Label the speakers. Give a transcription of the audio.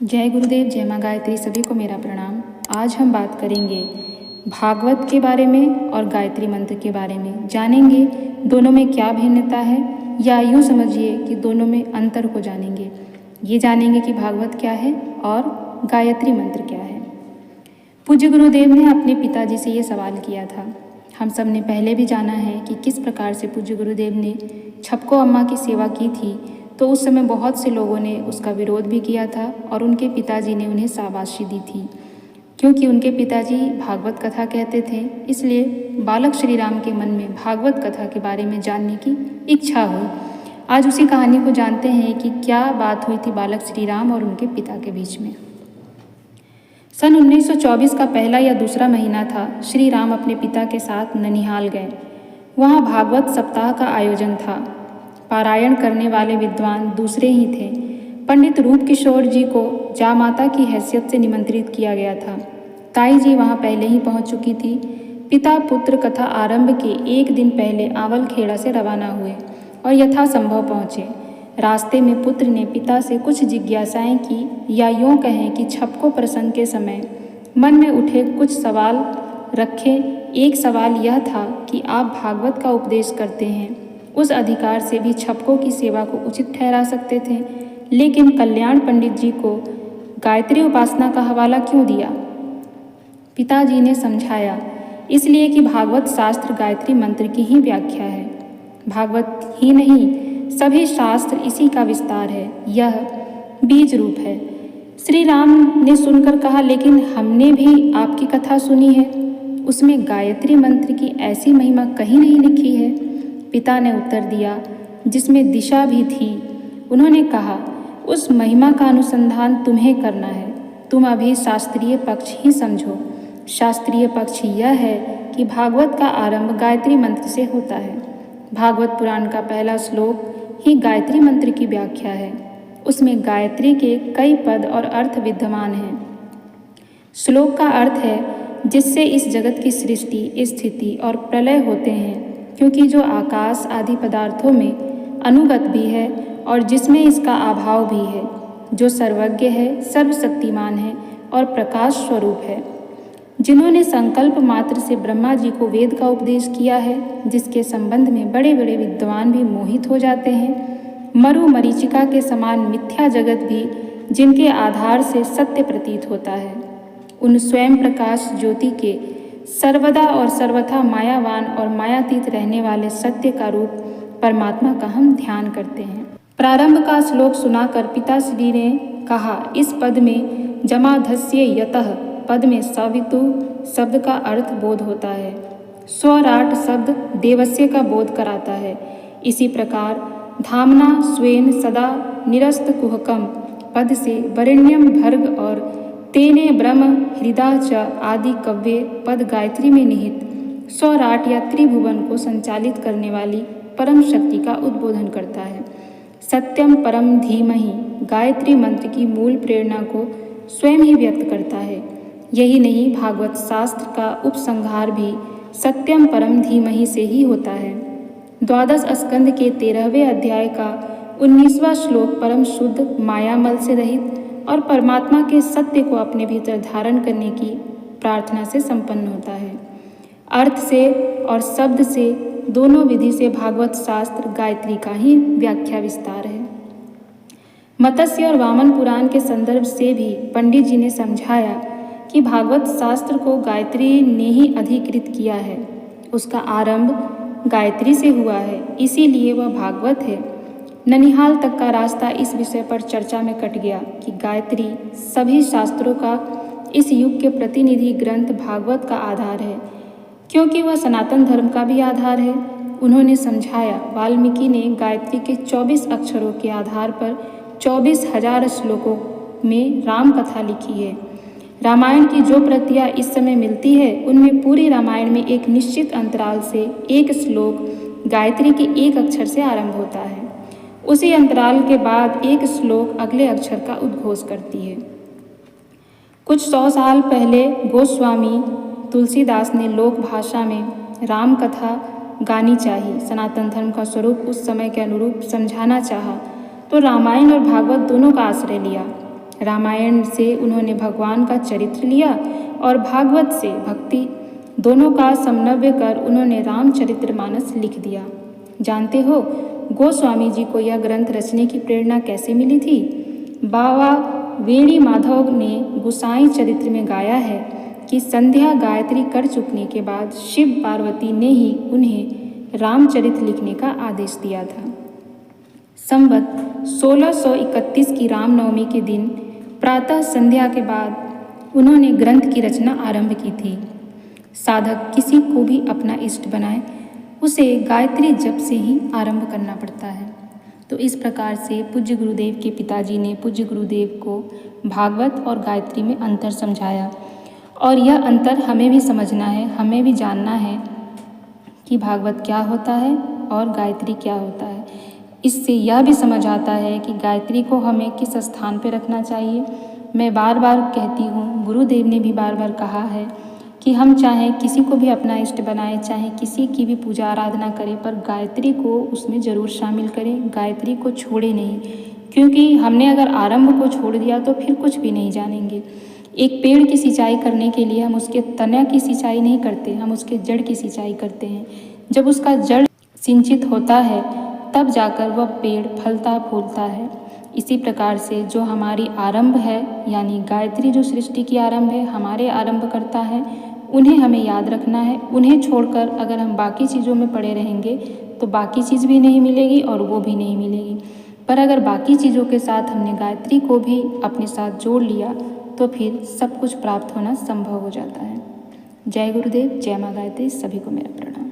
Speaker 1: जय गुरुदेव, जय माँ गायत्री। सभी को मेरा प्रणाम। आज हम बात करेंगे भागवत के बारे में और गायत्री मंत्र के बारे में। जानेंगे दोनों में क्या भिन्नता है, या यूँ समझिए कि दोनों में अंतर को जानेंगे। ये जानेंगे कि भागवत क्या है और गायत्री मंत्र क्या है। पूज्य गुरुदेव ने अपने पिताजी से ये सवाल किया था। हम सब ने पहले भी जाना है कि किस प्रकार से पूज्य गुरुदेव ने छपको अम्मा की सेवा की थी। तो उस समय बहुत से लोगों ने उसका विरोध भी किया था और उनके पिताजी ने उन्हें शाबाशी दी थी, क्योंकि उनके पिताजी भागवत कथा कहते थे। इसलिए बालक श्री राम के मन में भागवत कथा के बारे में जानने की इच्छा हुई। आज उसी कहानी को जानते हैं कि क्या बात हुई थी बालक श्री राम और उनके पिता के बीच में। सन 1924 का पहला या दूसरा महीना था। श्री राम अपने पिता के साथ ननिहाल गए। वहाँ भागवत सप्ताह का आयोजन था। पारायण करने वाले विद्वान दूसरे ही थे। पंडित रूप किशोर जी को जामाता की हैसियत से निमंत्रित किया गया था। ताई जी वहाँ पहले ही पहुँच चुकी थी। पिता पुत्र कथा आरंभ के एक दिन पहले आवल खेड़ा से रवाना हुए और यथासंभव पहुँचे। रास्ते में पुत्र ने पिता से कुछ जिज्ञासाएं की, या यूँ कहें कि छपको प्रसंग के समय मन में उठे कुछ सवाल रखे। एक सवाल यह था कि आप भागवत का उपदेश करते हैं, उस अधिकार से भी छपको की सेवा को उचित ठहरा सकते थे, लेकिन कल्याण पंडित जी को गायत्री उपासना का हवाला क्यों दिया? पिताजी ने समझाया, इसलिए कि भागवत शास्त्र गायत्री मंत्र की ही व्याख्या है। भागवत ही नहीं, सभी शास्त्र इसी का विस्तार है। यह बीज रूप है। श्री राम ने सुनकर कहा, लेकिन हमने भी आपकी कथा सुनी है, उसमें गायत्री मंत्र की ऐसी महिमा कहीं नहीं लिखी है। पिता ने उत्तर दिया, जिसमें दिशा भी थी। उन्होंने कहा, उस महिमा का अनुसंधान तुम्हें करना है। तुम अभी शास्त्रीय पक्ष ही समझो। शास्त्रीय पक्ष यह है कि भागवत का आरंभ गायत्री मंत्र से होता है। भागवत पुराण का पहला श्लोक ही गायत्री मंत्र की व्याख्या है। उसमें गायत्री के कई पद और अर्थ विद्यमान हैं। श्लोक का अर्थ है, जिससे इस जगत की सृष्टि, स्थिति और प्रलय होते हैं, क्योंकि जो आकाश आदि पदार्थों में अनुगत भी है और जिसमें इसका अभाव भी है, जो सर्वज्ञ है, सर्वशक्तिमान है और प्रकाश स्वरूप है, जिन्होंने संकल्प मात्र से ब्रह्मा जी को वेद का उपदेश किया है, जिसके संबंध में बड़े बड़े विद्वान भी मोहित हो जाते हैं। मरु मरीचिका के समान मिथ्या जगत भी जिनके आधार से सत्य प्रतीत होता है, उन स्वयं प्रकाश ज्योति के सर्वदा और सर्वथा मायावान और मायातीत रहने वाले सत्य का रूप परमात्मा का हम ध्यान करते हैं। प्रारंभ का श्लोक सुनाकर पिताश्री ने कहा, इस पद में जमाधस्य यतः पद में सवितु शब्द का अर्थ बोध होता है। स्वराट शब्द देवस्य का बोध कराता है। इसी प्रकार धामना स्वेन सदा निरस्त कुहकम पद से वरेण्यम भर्ग और तेने ब्रह्म हृदा च आदि कव्य पद गायत्री में निहित स्वराट या त्रिभुवन को संचालित करने वाली परम शक्ति का उद्बोधन करता है। सत्यम परम धीमहि गायत्री मंत्र की मूल प्रेरणा को स्वयं ही व्यक्त करता है। यही नहीं, भागवत शास्त्र का उपसंहार भी सत्यम परम धीमहि से ही होता है। द्वादश स्कंद के 13वें अध्याय का 19वां श्लोक परम शुद्ध मायामल से रहित और परमात्मा के सत्य को अपने भीतर धारण करने की प्रार्थना से संपन्न होता है। अर्थ से और शब्द से दोनों विधि से भागवत शास्त्र गायत्री का ही व्याख्या विस्तार है। मत्स्य और वामन पुराण के संदर्भ से भी पंडित जी ने समझाया कि भागवत शास्त्र को गायत्री ने ही अधिकृत किया है। उसका आरंभ गायत्री से हुआ है, इसीलिए वह भागवत है। ननिहाल तक का रास्ता इस विषय पर चर्चा में कट गया कि गायत्री सभी शास्त्रों का इस युग के प्रतिनिधि ग्रंथ भागवत का आधार है, क्योंकि वह सनातन धर्म का भी आधार है। उन्होंने समझाया, वाल्मीकि ने गायत्री के 24 अक्षरों के आधार पर 24,000 श्लोकों में राम कथा लिखी है। रामायण की जो प्रतियां इस समय मिलती है, उनमें पूरी रामायण में एक निश्चित अंतराल से एक श्लोक गायत्री के एक अक्षर से आरंभ होता है। उसी अंतराल के बाद एक श्लोक अगले अक्षर का उद्घोष करती है। कुछ 100 साल पहले गोस्वामी तुलसीदास ने लोक भाषा में राम कथा गानी चाहिए, सनातन धर्म का स्वरूप उस समय के अनुरूप समझाना चाहा, तो रामायण और भागवत दोनों का आश्रय लिया। रामायण से उन्होंने भगवान का चरित्र लिया और भागवत से भक्ति, दोनों का समन्वय कर उन्होंने रामचरितमानस लिख दिया। जानते हो गोस्वामी जी को यह ग्रंथ रचने की प्रेरणा कैसे मिली थी? बाबा वेणी माधव ने गोसाई चरित्र में गाया है कि संध्या गायत्री कर चुकने के बाद शिव पार्वती ने ही उन्हें रामचरित लिखने का आदेश दिया था। संवत 1631 की रामनवमी के दिन प्रातः संध्या के बाद उन्होंने ग्रंथ की रचना आरंभ की थी। साधक किसी को भी अपना इष्ट बनाए, उसे गायत्री जप से ही आरंभ करना पड़ता है। तो इस प्रकार से पूज्य गुरुदेव के पिताजी ने पूज्य गुरुदेव को भागवत और गायत्री में अंतर समझाया, और यह अंतर हमें भी समझना है, हमें भी जानना है कि भागवत क्या होता है और गायत्री क्या होता है। इससे यह भी समझ आता है कि गायत्री को हमें किस स्थान पर रखना चाहिए। मैं बार बार कहती हूँ, गुरुदेव ने भी बार बार कहा है कि हम चाहे किसी को भी अपना इष्ट बनाएं, चाहे किसी की भी पूजा आराधना करें, पर गायत्री को उसमें ज़रूर शामिल करें, गायत्री को छोड़े नहीं, क्योंकि हमने अगर आरंभ को छोड़ दिया तो फिर कुछ भी नहीं जानेंगे। एक पेड़ की सिंचाई करने के लिए हम उसके तना की सिंचाई नहीं करते, हम उसके जड़ की सिंचाई करते हैं। जब उसका जड़ सिंचित होता है तब जाकर वह पेड़ फलता फूलता है। इसी प्रकार से जो हमारी आरंभ है, यानी गायत्री जो सृष्टि की आरंभ है, हमारे आरंभ करता है, उन्हें हमें याद रखना है। उन्हें छोड़कर अगर हम बाकी चीज़ों में पड़े रहेंगे तो बाकी चीज़ भी नहीं मिलेगी और वो भी नहीं मिलेगी। पर अगर बाकी चीज़ों के साथ हमने गायत्री को भी अपने साथ जोड़ लिया तो फिर सब कुछ प्राप्त होना संभव हो जाता है। जय गुरुदेव, जय माँ गायत्री। सभी को मेरा प्रणाम।